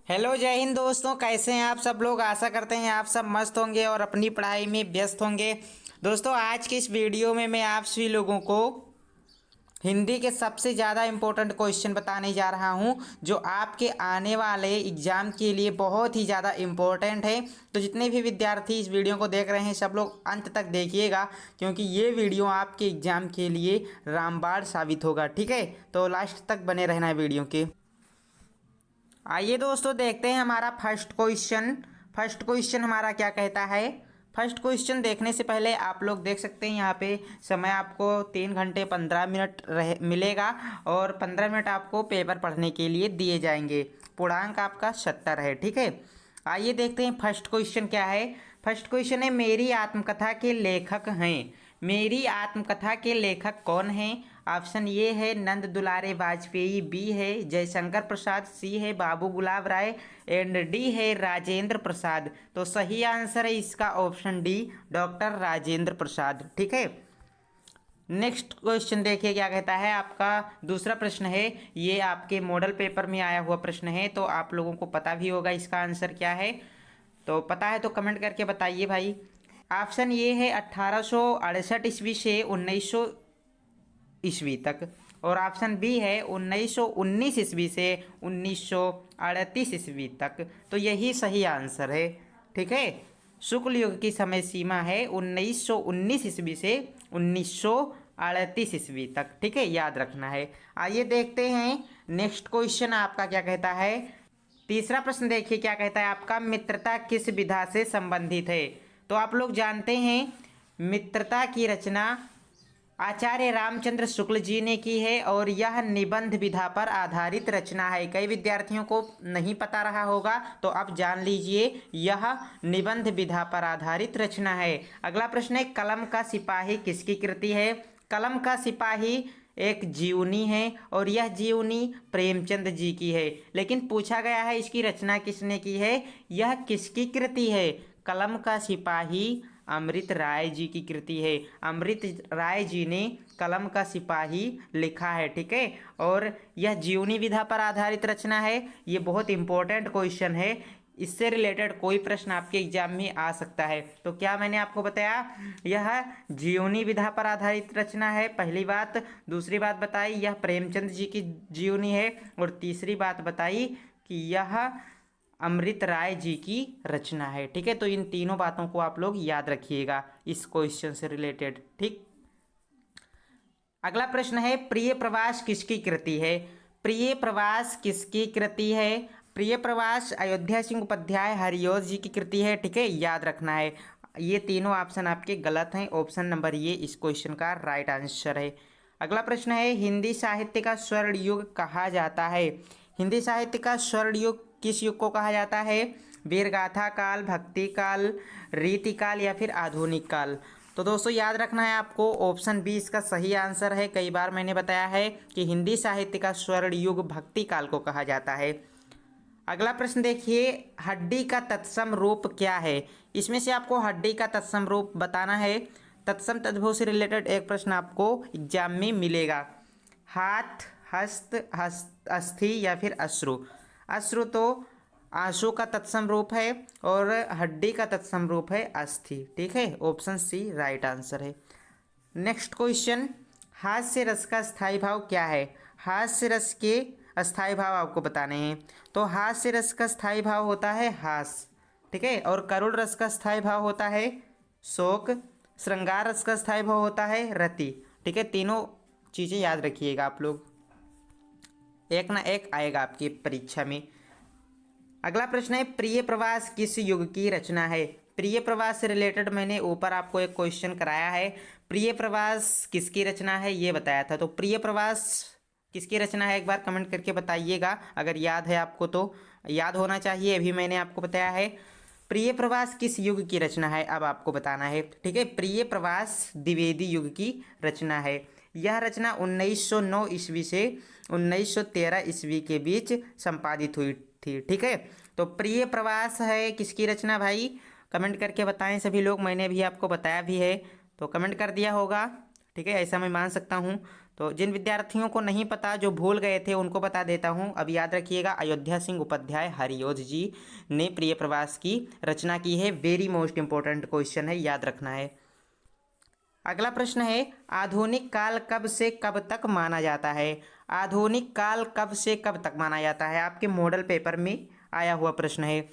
Hello जय हिंद दोस्तों, कैसे हैं आप सब लोग। आशा करते हैं आप सब मस्त होंगे और अपनी पढ़ाई में व्यस्त होंगे। दोस्तों आज की इस वीडियो में मैं आप सभी लोगों को हिंदी के सबसे ज़्यादा इम्पोर्टेंट क्वेश्चन बताने जा रहा हूं, जो आपके आने वाले एग्ज़ाम के लिए बहुत ही ज़्यादा इम्पोर्टेंट है। तो जितने भी विद्यार्थी इस वीडियो को देख रहे हैं सब लोग अंत तक देखिएगा, क्योंकि ये वीडियो आपके एग्ज़ाम के लिए रामबाण साबित होगा। ठीक है, तो लास्ट तक बने रहना है वीडियो के। आइए दोस्तों देखते हैं हमारा फर्स्ट क्वेश्चन हमारा क्या कहता है। फर्स्ट क्वेश्चन देखने से पहले आप लोग देख सकते हैं यहाँ पे समय आपको 3 घंटे 15 मिनट मिलेगा और 15 मिनट आपको पेपर पढ़ने के लिए दिए जाएंगे। पूर्णांक आपका 70 है। ठीक है, आइए देखते हैं फर्स्ट क्वेश्चन क्या है। फर्स्ट क्वेश्चन है, मेरी आत्मकथा के लेखक हैं। मेरी आत्मकथा के लेखक कौन हैं? ऑप्शन ए है नंद दुलारे वाजपेयी, बी है जयशंकर प्रसाद, सी है बाबू गुलाब राय एंड डी है राजेंद्र प्रसाद। तो सही आंसर है इसका option D, doctor Rajendra Prasad. ठीक है, नेक्स्ट क्वेश्चन देखिए क्या कहता है। आपका दूसरा प्रश्न है, ये आपके मॉडल पेपर में आया हुआ प्रश्न है, तो आप लोगों को पता भी होगा इसका आंसर क्या है। तो पता है तो कमेंट करके बताइए भाई। ऑप्शन ये है 1868 ईस्वी से 1900 ईस्वी तक, और ऑप्शन बी है 1919 ईस्वी से 1938 ईस्वी तक। तो यही सही आंसर है। ठीक है, शुक्ल युग की समय सीमा है 1919 ईस्वी से 1938 ईस्वी तक। ठीक है, याद रखना है। आइए देखते हैं नेक्स्ट क्वेश्चन आपका क्या कहता है। तीसरा प्रश्न देखिए क्या कहता है आपका, मित्रता किस विधा से संबंधित है? तो आप लोग जानते हैं मित्रता की रचना आचार्य रामचंद्र शुक्ल जी ने की है और यह निबंध विधा पर आधारित रचना है। कई विद्यार्थियों को नहीं पता रहा होगा, तो अब जान लीजिए यह निबंध विधा पर आधारित रचना है। अगला प्रश्न है, कलम का सिपाही किसकी कृति है? कलम का सिपाही एक जीवनी है और यह जीवनी प्रेमचंद जी की है, लेकिन पूछा गया है इसकी रचना किसने की है, यह किसकी कृति है? कलम का सिपाही अमृत राय जी की कृति है। अमृत राय जी ने कलम का सिपाही लिखा है। ठीक है, और यह जीवनी विधा पर आधारित रचना है। ये बहुत इंपॉर्टेंट क्वेश्चन है, इससे रिलेटेड कोई प्रश्न आपके एग्जाम में आ सकता है। तो क्या मैंने आपको बताया, यह जीवनी विधा पर आधारित रचना है, पहली बात। दूसरी बात बताई यह प्रेमचंद जी की जीवनी है, और तीसरी बात बताई कि यह अमृत राय जी की रचना है। ठीक है, तो इन तीनों बातों को आप लोग याद रखिएगा इस क्वेश्चन से रिलेटेड। ठीक, अगला प्रश्न है, प्रिय प्रवास किसकी कृति है? प्रिय प्रवास किसकी कृति है? प्रिय प्रवास अयोध्या सिंह उपाध्याय हरिओं जी की कृति है। ठीक है, याद रखना है। ये तीनों ऑप्शन आपके गलत हैं, ऑप्शन नंबर ये इस क्वेश्चन का राइट आंसर है। अगला प्रश्न है, हिंदी साहित्य का स्वर्ण युग कहा जाता है? हिंदी साहित्य का स्वर्ण युग किस युग को कहा जाता है? वीरगाथा काल, भक्ति काल, रीति काल या फिर आधुनिक काल? तो दोस्तों याद रखना है आपको, ऑप्शन बी इसका सही आंसर है। कई बार मैंने बताया है कि हिंदी साहित्य का स्वर्ण युग भक्ति काल को कहा जाता है। अगला प्रश्न देखिए, हड्डी का तत्सम रूप क्या है? इसमें से आपको हड्डी का तत्सम रूप बताना है। तत्सम तद्भव से रिलेटेड एक प्रश्न आपको एग्जाम में मिलेगा। हाथ, हस्त, अस्थि या फिर अश्रु? अश्रु तो आंसू का तत्सम रूप है और हड्डी का तत्सम रूप है अस्थि। ठीक है, ऑप्शन सी राइट आंसर है। नेक्स्ट क्वेश्चन, हास्य रस का स्थायी भाव क्या है? हास्य रस के स्थायी भाव आपको बताने हैं। तो हास्य रस का स्थायी भाव होता है हास। ठीक है, और करुण रस का स्थायी भाव होता है शोक। श्रृंगार रस का स्थायी भाव होता है रति। ठीक है, तीनों चीज़ें याद रखिएगा आप लोग, एक ना एक आएगा आपकी परीक्षा में। अगला प्रश्न है, प्रिय प्रवास किस युग की रचना है? प्रिय प्रवास से रिलेटेड मैंने ऊपर आपको एक क्वेश्चन कराया है। प्रिय प्रवास किसकी रचना है ये बताया था, तो प्रिय प्रवास किसकी रचना है एक बार कमेंट करके बताइएगा। अगर याद है आपको तो याद होना चाहिए, अभी मैंने आपको बताया है। प्रिय प्रवास किस युग की रचना है अब आपको बताना है। ठीक है, प्रिय प्रवास द्विवेदी युग की रचना है। यह रचना 1909 ईस्वी से 1913 ईस्वी के बीच संपादित हुई थी। ठीक है, तो प्रिय प्रवास है किसकी रचना भाई, कमेंट करके बताएं सभी लोग। मैंने भी आपको बताया भी है, तो कमेंट कर दिया होगा। ठीक है, ऐसा मैं मान सकता हूँ। तो जिन विद्यार्थियों को नहीं पता, जो भूल गए थे, उनको बता देता हूँ। अब याद रखिएगा, अयोध्या सिंह उपाध्याय हरिओज जी ने प्रिय प्रवास की रचना की है। वेरी मोस्ट इंपॉर्टेंट क्वेश्चन है, याद रखना है। अगला प्रश्न है, आधुनिक काल कब से कब तक माना जाता है? आधुनिक काल कब से कब तक माना जाता है? आपके मॉडल पेपर में आया हुआ प्रश्न है।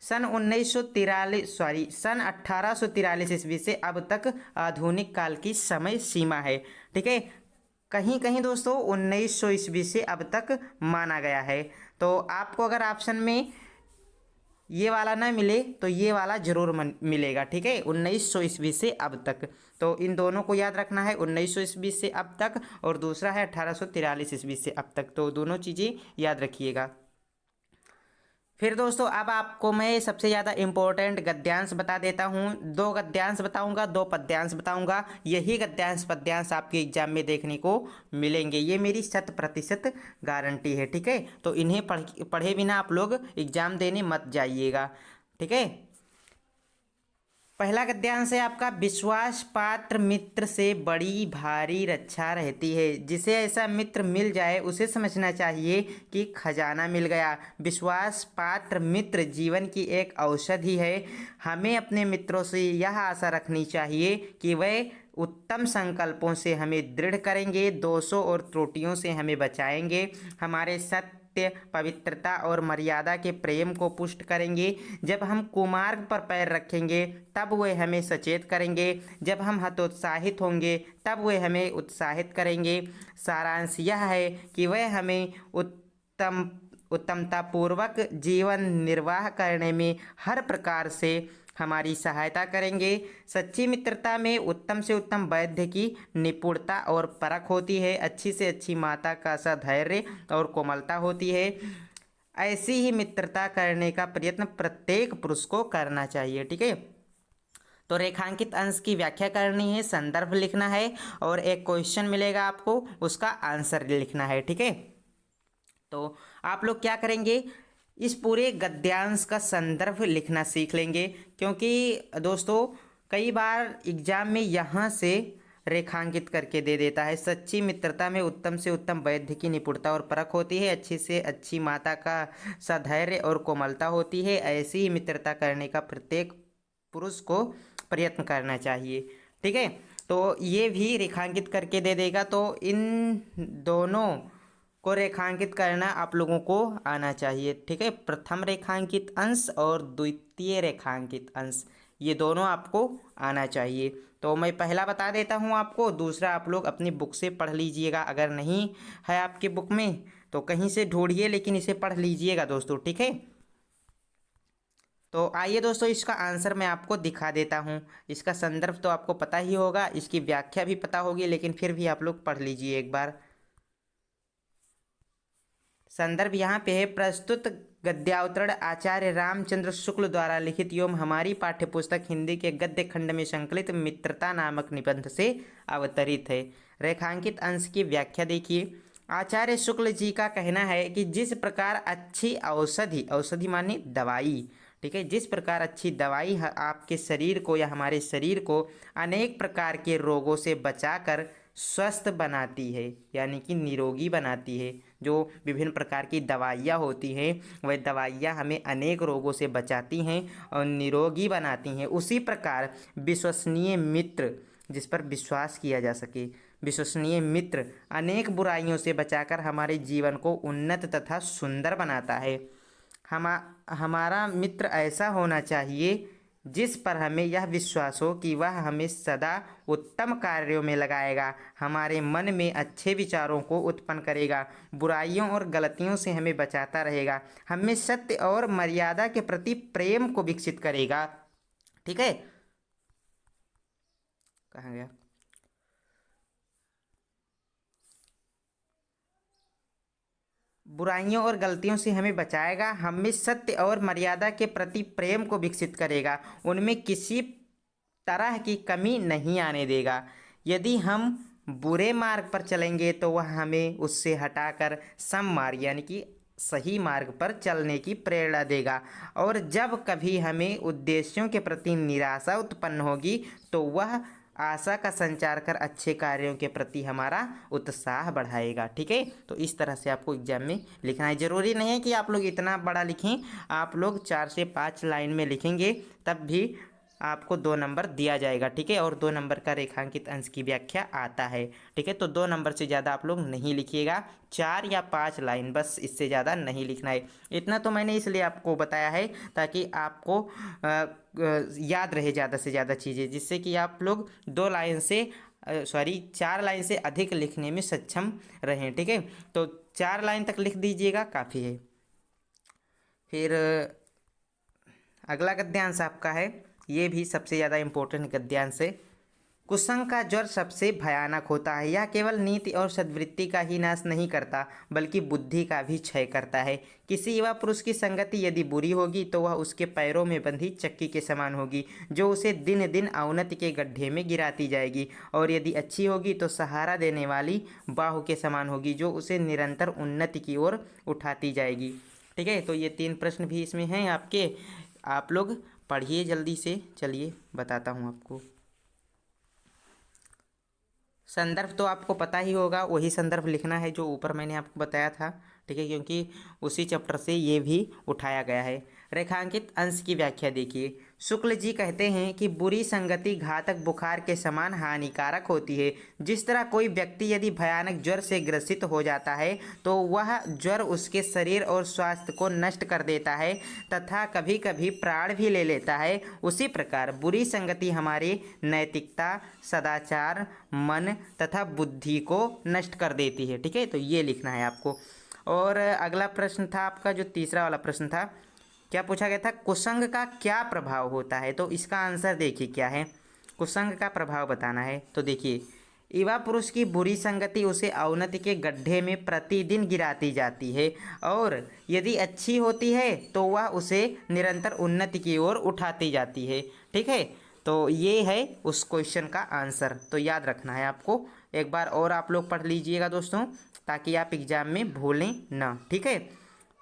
सन 1843 ईस्वी से अब तक आधुनिक काल की समय सीमा है। ठीक है, कहीं कहीं दोस्तों 1900 ईस्वी से अब तक माना गया है। तो आपको अगर ऑप्शन में ये वाला ना मिले तो ये वाला जरूर मिलेगा। ठीक है, 1900 ईस्वी से अब तक, तो इन दोनों को याद रखना है, 1900 ईस्वी से अब तक, और दूसरा है 1843 ईस्वी से अब तक। तो दोनों चीज़ें याद रखिएगा। फिर दोस्तों अब आपको मैं सबसे ज़्यादा इम्पोर्टेंट गद्यांश बता देता हूँ। 2 गद्यांश बताऊँगा, 2 पद्यांश बताऊँगा। यही गद्यांश पद्यांश आपके एग्जाम में देखने को मिलेंगे, ये मेरी 100% गारंटी है। ठीक है, तो इन्हें पढ़े बिना आप लोग एग्जाम देने मत जाइएगा। ठीक है, पहला गद्यांश है आपका, विश्वास पात्र मित्र से बड़ी भारी रक्षा रहती है। जिसे ऐसा मित्र मिल जाए उसे समझना चाहिए कि खजाना मिल गया। विश्वास पात्र मित्र जीवन की एक औषधि है। हमें अपने मित्रों से यह आशा रखनी चाहिए कि वे उत्तम संकल्पों से हमें दृढ़ करेंगे, दोषों और त्रुटियों से हमें बचाएंगे, हमारे सत्य, पवित्रता और मर्यादा के प्रेम को पुष्ट करेंगे। जब हम कुमार्ग पर पैर रखेंगे तब वे हमें सचेत करेंगे, जब हम हतोत्साहित होंगे तब वे हमें उत्साहित करेंगे। सारांश यह है कि वे हमें उत्तमतापूर्वक जीवन निर्वाह करने में हर प्रकार से हमारी सहायता करेंगे। सच्ची मित्रता में उत्तम से उत्तम वैद्य की निपुणता और परख होती है। अच्छी से अच्छी माता का सधैर्य और कोमलता होती है। ऐसी ही मित्रता करने का प्रयत्न प्रत्येक पुरुष को करना चाहिए। ठीक है, तो रेखांकित अंश की व्याख्या करनी है, संदर्भ लिखना है, और एक क्वेश्चन मिलेगा आपको, उसका आंसर लिखना है। ठीक है, तो आप लोग क्या करेंगे, इस पूरे गद्यांश का संदर्भ लिखना सीख लेंगे, क्योंकि दोस्तों कई बार एग्जाम में यहाँ से रेखांकित करके दे देता है। सच्ची मित्रता में उत्तम से उत्तम वैद्य की निपुणता और परख होती है। अच्छी से अच्छी माता का सधैर्य और कोमलता होती है। ऐसी ही मित्रता करने का प्रत्येक पुरुष को प्रयत्न करना चाहिए। ठीक है, तो ये भी रेखांकित करके दे देगा। तो इन दोनों को रेखांकित करना आप लोगों को आना चाहिए। ठीक है, प्रथम रेखांकित अंश और द्वितीय रेखांकित अंश, ये दोनों आपको आना चाहिए। तो मैं पहला बता देता हूँ आपको, दूसरा आप लोग अपनी बुक से पढ़ लीजिएगा। अगर नहीं है आपके बुक में तो कहीं से ढूंढिए, लेकिन इसे पढ़ लीजिएगा दोस्तों। ठीक है, तो आइए दोस्तों, इसका आंसर मैं आपको दिखा देता हूँ। इसका संदर्भ तो आपको पता ही होगा, इसकी व्याख्या भी पता होगी, लेकिन फिर भी आप लोग पढ़ लीजिए एक बार। संदर्भ यहाँ पे है, प्रस्तुत गद्यावतरण आचार्य रामचंद्र शुक्ल द्वारा लिखित एवं हमारी पाठ्यपुस्तक हिंदी के गद्य खंड में संकलित मित्रता नामक निबंध से अवतरित है। रेखांकित अंश की व्याख्या देखिए। आचार्य शुक्ल जी का कहना है कि जिस प्रकार अच्छी औषधि, औषधि माने दवाई, ठीक है, जिस प्रकार अच्छी दवाई आपके शरीर को या हमारे शरीर को अनेक प्रकार के रोगों से बचाकर स्वस्थ बनाती है, यानी कि निरोगी बनाती है। जो विभिन्न प्रकार की दवाइयाँ होती हैं वह दवाइयाँ हमें अनेक रोगों से बचाती हैं और निरोगी बनाती हैं, उसी प्रकार विश्वसनीय मित्र, जिस पर विश्वास किया जा सके, विश्वसनीय मित्र अनेक बुराइयों से बचाकर हमारे जीवन को उन्नत तथा सुंदर बनाता है। हमारा मित्र ऐसा होना चाहिए जिस पर हमें यह विश्वास हो कि वह हमें सदा उत्तम कार्यों में लगाएगा, हमारे मन में अच्छे विचारों को उत्पन्न करेगा, बुराइयों और गलतियों से हमें बचाता रहेगा, हमें सत्य और मर्यादा के प्रति प्रेम को विकसित करेगा। ठीक है, कहाँ गया, बुराइयों और गलतियों से हमें बचाएगा, हमें सत्य और मर्यादा के प्रति प्रेम को विकसित करेगा, उनमें किसी तरह की कमी नहीं आने देगा। यदि हम बुरे मार्ग पर चलेंगे तो वह हमें उससे हटाकर सम मार्ग यानी कि सही मार्ग पर चलने की प्रेरणा देगा, और जब कभी हमें उद्देश्यों के प्रति निराशा उत्पन्न होगी तो वह आशा का संचार कर अच्छे कार्यों के प्रति हमारा उत्साह बढ़ाएगा। ठीक है, तो इस तरह से आपको एग्जाम में लिखना है। ज़रूरी नहीं है कि आप लोग इतना बड़ा लिखें, आप लोग 4 से 5 लाइन में लिखेंगे तब भी आपको 2 नंबर दिया जाएगा। ठीक है, और 2 नंबर का रेखांकित अंश की व्याख्या आता है। ठीक है, तो 2 नंबर से ज़्यादा आप लोग नहीं लिखिएगा, 4 या 5 लाइन बस, इससे ज़्यादा नहीं लिखना है। इतना तो मैंने इसलिए आपको बताया है ताकि आपको याद रहे ज़्यादा से ज़्यादा चीज़ें, जिससे कि आप लोग 2 लाइन से 4 लाइन से अधिक लिखने में सक्षम रहें। ठीक है, तो 4 लाइन तक लिख दीजिएगा, काफ़ी है। फिर अगला गद्यांश आपका है, ये भी सबसे ज़्यादा इम्पोर्टेंट गद्यांश है। कुसंग का ज्वर सबसे भयानक होता है, यह केवल नीति और सद्वृत्ति का ही नाश नहीं करता बल्कि बुद्धि का भी क्षय करता है। किसी युवा पुरुष की संगति यदि बुरी होगी तो वह उसके पैरों में बंधी चक्की के समान होगी जो उसे दिन दिन अवनति के गड्ढे में गिराती जाएगी, और यदि अच्छी होगी तो सहारा देने वाली बाहु के समान होगी जो उसे निरंतर उन्नति की ओर उठाती जाएगी। ठीक है, तो ये 3 प्रश्न भी इसमें हैं आपके, आप लोग पढ़िए जल्दी से। चलिए बताता हूँ आपको। संदर्भ तो आपको पता ही होगा, वही संदर्भ लिखना है जो ऊपर मैंने आपको बताया था। ठीक है, क्योंकि उसी चैप्टर से ये भी उठाया गया है। रेखांकित अंश की व्याख्या देखिए। शुक्ल जी कहते हैं कि बुरी संगति घातक बुखार के समान हानिकारक होती है। जिस तरह कोई व्यक्ति यदि भयानक ज्वर से ग्रसित हो जाता है तो वह ज्वर उसके शरीर और स्वास्थ्य को नष्ट कर देता है तथा कभी कभी प्राण भी ले लेता है, उसी प्रकार बुरी संगति हमारी नैतिकता, सदाचार, मन तथा बुद्धि को नष्ट कर देती है। ठीक है, तो ये लिखना है आपको। और अगला प्रश्न था आपका, जो तीसरा वाला प्रश्न था, क्या पूछा गया था, कुसंग का क्या प्रभाव होता है। तो इसका आंसर देखिए क्या है, कुसंग का प्रभाव बताना है। तो देखिए, युवा पुरुष की बुरी संगति उसे अवनति के गड्ढे में प्रतिदिन गिराती जाती है, और यदि अच्छी होती है तो वह उसे निरंतर उन्नति की ओर उठाती जाती है। ठीक है, तो ये है उस क्वेश्चन का आंसर, तो याद रखना है आपको। एक बार और आप लोग पढ़ लीजिएगा दोस्तों, ताकि आप एग्जाम में भूलें ना। ठीक है,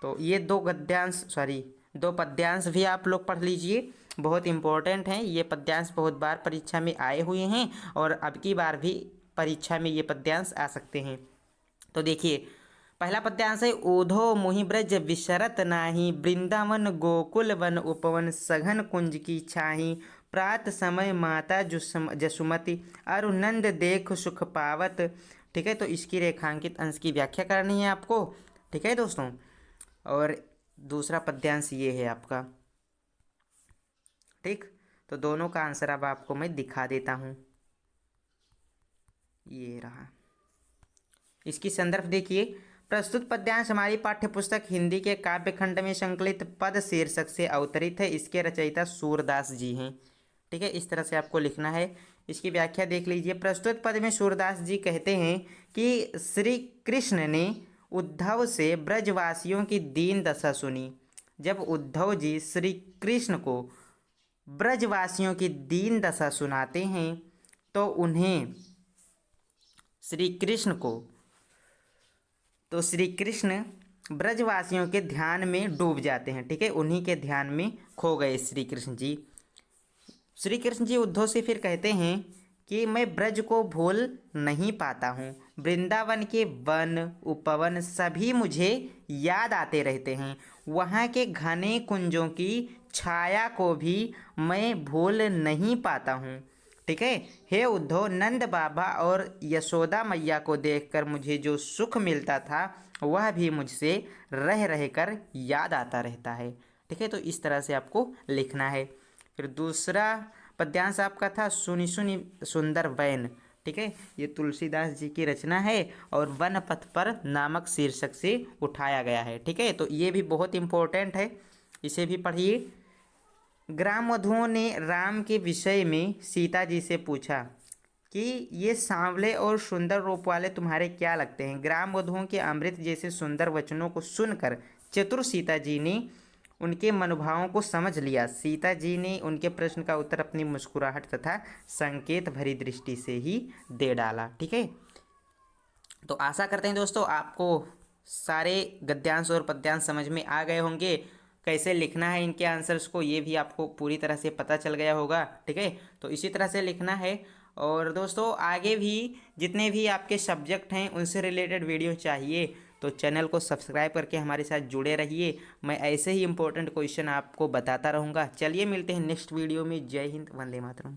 तो ये 2 पद्यांश भी आप लोग पढ़ लीजिए, बहुत इंपॉर्टेंट हैं ये पद्यांश, बहुत बार परीक्षा में आए हुए हैं और अब की बार भी परीक्षा में ये पद्यांश आ सकते हैं। तो देखिए, पहला पद्यांश है, ओधो मुहि ब्रज विशरत नाही, वृंदावन गोकुल वन उपवन सघन कुंज की छाही, प्रात समय माता जसुमति अरुनंद देख सुख पावत। ठीक है, तो इसकी रेखांकित अंश की व्याख्या करनी है आपको। ठीक है दोस्तों, और दूसरा पद्यांश ये है आपका। ठीक, तो दोनों का आंसर अब आपको मैं दिखा देता हूँ, ये रहा। इसकी संदर्भ देखिए। प्रस्तुत पद्यांश हमारी पाठ्यपुस्तक हिंदी के काव्यखंड में संकलित पद शीर्षक से अवतरित है। इसके रचयिता सूरदास जी हैं। ठीक है, इस तरह से आपको लिखना है। इसकी व्याख्या देख लीजिए। प्रस्तुत पद में सूरदास जी कहते हैं कि श्री कृष्ण ने उद्धव से ब्रजवासियों की दीन दशा सुनी। जब उद्धव जी श्री कृष्ण को ब्रजवासियों की दीन दशा सुनाते हैं तो श्री कृष्ण ब्रजवासियों के ध्यान में डूब जाते हैं। ठीक है, उन्हीं के ध्यान में खो गए श्री कृष्ण जी। श्री कृष्ण जी उद्धव से फिर कहते हैं कि मैं ब्रज को भूल नहीं पाता हूँ, वृंदावन के वन उपवन सभी मुझे याद आते रहते हैं, वहाँ के घने कुंजों की छाया को भी मैं भूल नहीं पाता हूँ। ठीक है, हे उद्धव, नंद बाबा और यशोदा मैया को देखकर मुझे जो सुख मिलता था वह भी मुझसे रह रह कर याद आता रहता है। ठीक है, तो इस तरह से आपको लिखना है। फिर दूसरा पद्यांश आपका था, सुनी सुनी सुंदर वैन। ठीक है, ये तुलसीदास जी की रचना है और वन पथ पर नामक शीर्षक से उठाया गया है। ठीक है, तो ये भी बहुत इम्पोर्टेंट है, इसे भी पढ़िए। ग्राम वधुओं ने राम के विषय में सीता जी से पूछा कि ये सांवले और सुंदर रूप वाले तुम्हारे क्या लगते हैं। ग्राम वधुओं के अमृत जैसे सुंदर वचनों को सुनकर चतुर सीता जी ने उनके मनोभावों को समझ लिया। सीता जी ने उनके प्रश्न का उत्तर अपनी मुस्कुराहट तथा संकेत भरी दृष्टि से ही दे डाला। ठीक है, तो आशा करते हैं दोस्तों आपको सारे गद्यांश और पद्यांश समझ में आ गए होंगे। कैसे लिखना है इनके आंसर्स को ये भी आपको पूरी तरह से पता चल गया होगा। ठीक है, तो इसी तरह से लिखना है और दोस्तों आगे भी जितने भी आपके सब्जेक्ट हैं उनसे रिलेटेड वीडियो चाहिए तो चैनल को सब्सक्राइब करके हमारे साथ जुड़े रहिए। मैं ऐसे ही इंपॉर्टेंट क्वेश्चन आपको बताता रहूँगा। चलिए मिलते हैं नेक्स्ट वीडियो में। जय हिंद, वंदे मातरम।